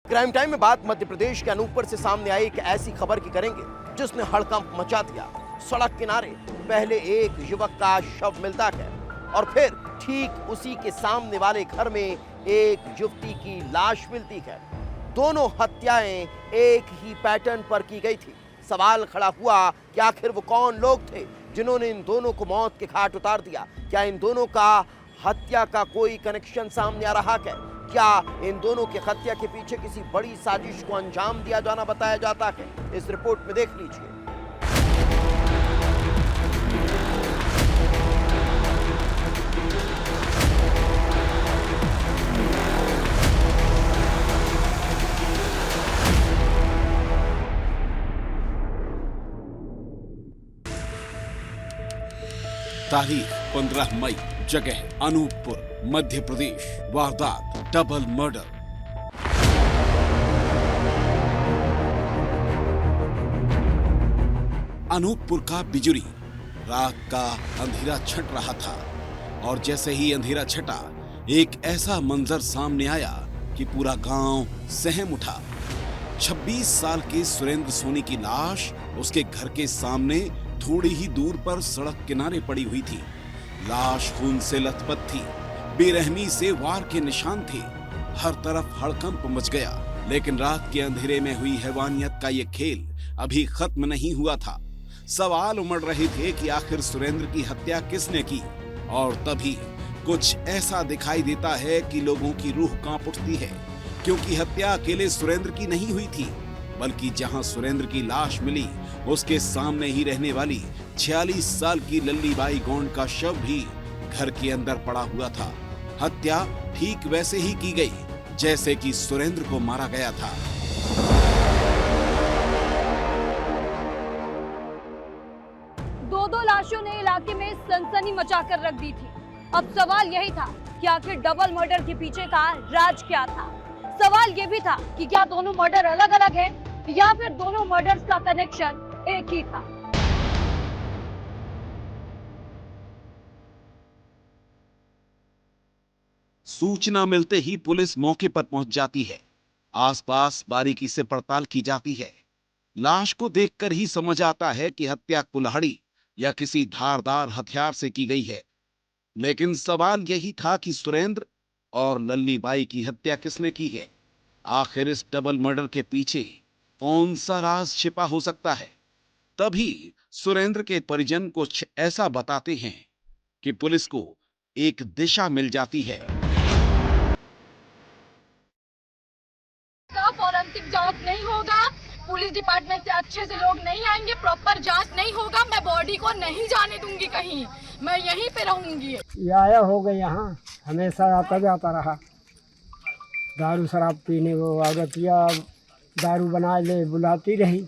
Crime time में बात मध्य प्रदेश के अनूपपुर से सामने आई एक ऐसी खबर की करेंगे जिसने हड़कंप मचा दिया। सड़क किनारे पहले एक युवक का शव मिलता है और फिर ठीक उसी के सामने वाले घर में एक युवती की लाश मिलती है। दोनों हत्याएं एक ही पैटर्न पर की गई थी। सवाल खड़ा हुआ कि आखिर वो कौन लोग थे जिन्होंने इन दोनों को मौत के घाट उतार दिया। क्या इन दोनों का हत्या का कोई कनेक्शन सामने आ रहा है? क्या इन दोनों की हत्या के पीछे किसी बड़ी साजिश को अंजाम दिया जाना बताया जाता है? इस रिपोर्ट में देख लीजिए। तारीख 15 मई, जगह अनूपपुर, मध्य प्रदेश। वारदात डबल मर्डर। अनूपपुर का बिजुरी। रात का अंधेरा छट रहा था और जैसे ही अंधेरा छटा एक ऐसा मंजर सामने आया कि पूरा गांव सहम उठा। 26 साल के सुरेंद्र सोनी की लाश उसके घर के सामने थोड़ी ही दूर पर सड़क किनारे पड़ी हुई थी। लाश खून से लथपथ थी, बेरहमी से वार के निशान थे। हर तरफ हड़कंप मच गया। लेकिन रात के अंधेरे में हुई हैवानियत का ये खेल अभी खत्म नहीं हुआ था। सवाल उमड़ रहे थे कि आखिर सुरेंद्र की हत्या किसने की। और तभी कुछ ऐसा दिखाई देता है कि लोगों की रूह कांप उठती है, क्योंकि हत्या अकेले सुरेंद्र की नहीं हुई थी, बल्कि जहां सुरेंद्र की लाश मिली उसके सामने ही रहने वाली 46 साल की लल्लीबाई गोंड का शव भी घर के अंदर पड़ा हुआ था। हत्या ठीक वैसे ही की गई जैसे कि सुरेंद्र को मारा गया था। दो लाशों ने इलाके में सनसनी मचाकर रख दी थी। अब सवाल यही था कि आखिर डबल मर्डर के पीछे का राज क्या था। सवाल ये भी था कि क्या दोनों मर्डर अलग अलग है या फिर दोनों मर्डर्स का कनेक्शन एक ही था। सूचना मिलते ही पुलिस मौके पर पहुंच जाती है। आसपास बारीकी से पड़ताल की जाती है। लाश को देखकर ही समझ आता है कि हत्या कुल्हाड़ी या किसी धारदार हथियार से की गई है। लेकिन सवाल यही था कि सुरेंद्र और लल्लीबाई की हत्या किसने की है। आखिर इस डबल मर्डर के पीछे कौन सा राज छिपा हो सकता है। तभी सुरेंद्र के परिजन कुछ ऐसा बताते हैं कि पुलिस को एक दिशा मिल जाती है। फॉरेंसिक जांच नहीं होगा, पुलिस डिपार्टमेंट से अच्छे से लोग नहीं आएंगे, प्रॉपर जांच नहीं होगा, मैं बॉडी को नहीं जाने दूंगी कहीं, मैं यहीं पे रहूंगी। ये आया हो गया यहाँ, हमेशा आता जाता रहा। दारू शराब पीने वो औरत या दारू बना ले बुलाती रही,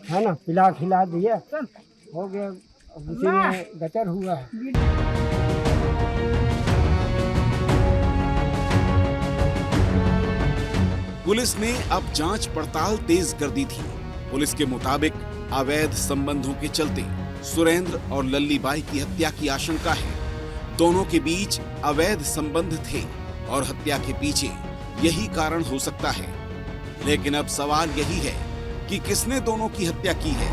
है ना, पिला खिला दिया, हो गया। उसी में गटर हुआ है। पुलिस ने अब जांच पड़ताल तेज कर दी थी। पुलिस के मुताबिक अवैध संबंधों के चलते सुरेंद्र और लल्लीबाई की हत्या की आशंका है। दोनों के बीच अवैध संबंध थे और हत्या के पीछे यही कारण हो सकता है। लेकिन अब सवाल यही है कि किसने दोनों की हत्या की है।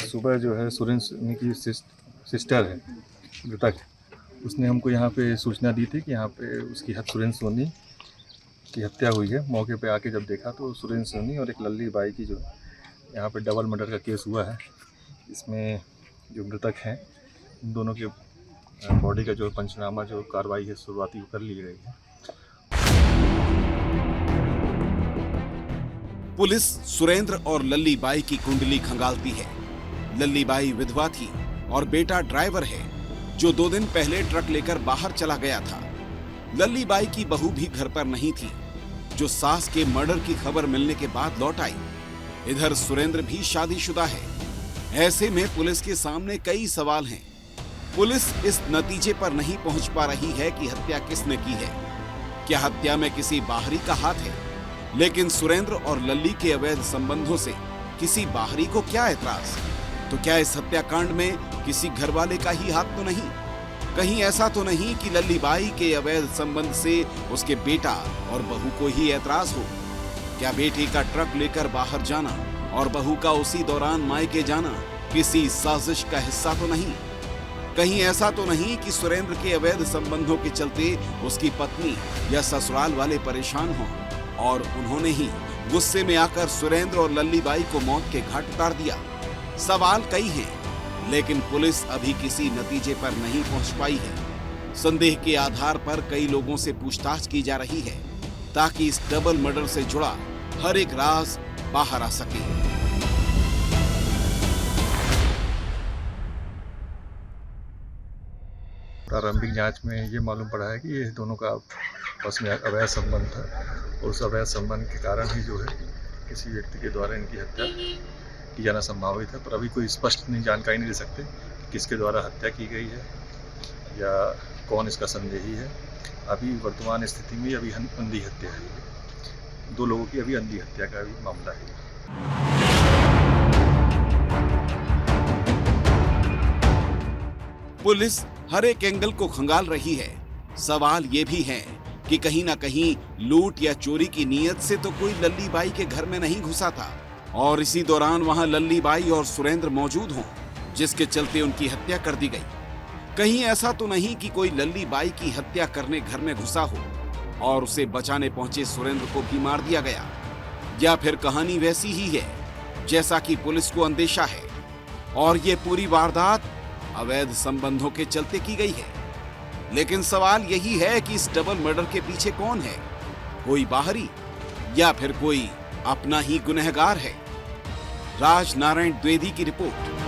सुबह जो है सुरेंद्र की सिस्टर है मृतक, उसने हमको यहाँ पे सूचना दी थी कि यहाँ पे उसकी सुरेंद्र सोनी की हत्या हुई है। मौके पे आके जब देखा तो सुरेंद्र सोनी और एक लल्लीबाई की जो यहाँ पे डबल मर्डर का केस हुआ है। इसमें जो मृतक हैं उन दोनों के बॉडी का जो पंचनामा जो कार्रवाई है शुरुआती कर ली गई है। पुलिस सुरेंद्र और लल्लीबाई की कुंडली खंगालती है। लल्लीबाई विधवा थी और बेटा ड्राइवर है जो 2 दिन पहले ट्रक लेकर बाहर चला गया था। लल्लीबाई की बहू भी घर पर नहीं थी, जो सास के मर्डर की खबर मिलने के बाद लौट आई। इधर सुरेंद्र भी शादीशुदा है। ऐसे में पुलिस के सामने कई सवाल हैं। पुलिस इस नतीजे पर नहीं पहुंच पा रही है कि हत्या किसने की है। क्या हत्या में किसी बाहरी का हाथ है? लेकिन सुरेंद्र और लल्ली के अवैध संबंधों से किसी बाहरी को क्या ऐतराज? तो क्या इस हत्याकांड में किसी घरवाले का ही हाथ तो नहीं? कहीं ऐसा तो नहीं कि लल्ली बाई के अवैध संबंध से उसके बेटा और बहू को ही ऐतराज हो? क्या बेटे का ट्रक लेकर बाहर जाना और बहू का उसी दौरान मायके जाना किसी साजिश का हिस्सा तो नहीं? कहीं ऐसा तो नहीं कि सुरेंद्र के अवैध संबंधों के चलते उसकी पत्नी या ससुराल वाले परेशान हों और उन्होंने ही गुस्से में आकर सुरेंद्र और लल्ली बाई को मौत के घाट उतार दिया? सवाल कई हैं, लेकिन पुलिस अभी किसी नतीजे पर नहीं पहुंच पाई है। संदेह के आधार पर कई लोगों से पूछताछ की जा रही है ताकि इस डबल मर्डर से जुड़ा हर एक राज बाहर आ सके। प्रारंभिक जांच में ये मालूम पड़ा है कि ये दोनों का आपस में अवैध संबंध था और उस अवैध संबंध के कारण ही जो है किसी व्यक्ति के द्वारा इनकी हत्या की जाना संभावित है। पर अभी कोई स्पष्ट जानकारी नहीं दे सकते किसके द्वारा हत्या की गई है या कौन इसका संदेही है। अभी वर्तमान स्थिति में अभी अंधी हत्या है, 2 लोगों की अभी अंधी हत्या का भी मामला है। पुलिस हर एक एंगल को खंगाल रही है। सवाल ये भी है कि कहीं ना कहीं लूट या चोरी की नीयत से तो कोई लल्ली बाई के घर में नहीं घुसा था और इसी दौरान वहां लल्ली बाई और सुरेंद्र मौजूद हों, जिसके चलते उनकी हत्या कर दी गई। कहीं ऐसा तो नहीं कि कोई लल्ली बाई की हत्या करने घर में घुसा हो और उसे बचाने पहुंचे सुरेंद्र को भी मार दिया गया, या फिर कहानी वैसी ही है जैसा कि पुलिस को अंदेशा है और ये पूरी वारदात अवैध संबंधों के चलते की गई है। लेकिन सवाल यही है कि इस डबल मर्डर के पीछे कौन है? कोई बाहरी या फिर कोई अपना ही गुनहगार है? राज नारायण द्विवेदी की रिपोर्ट।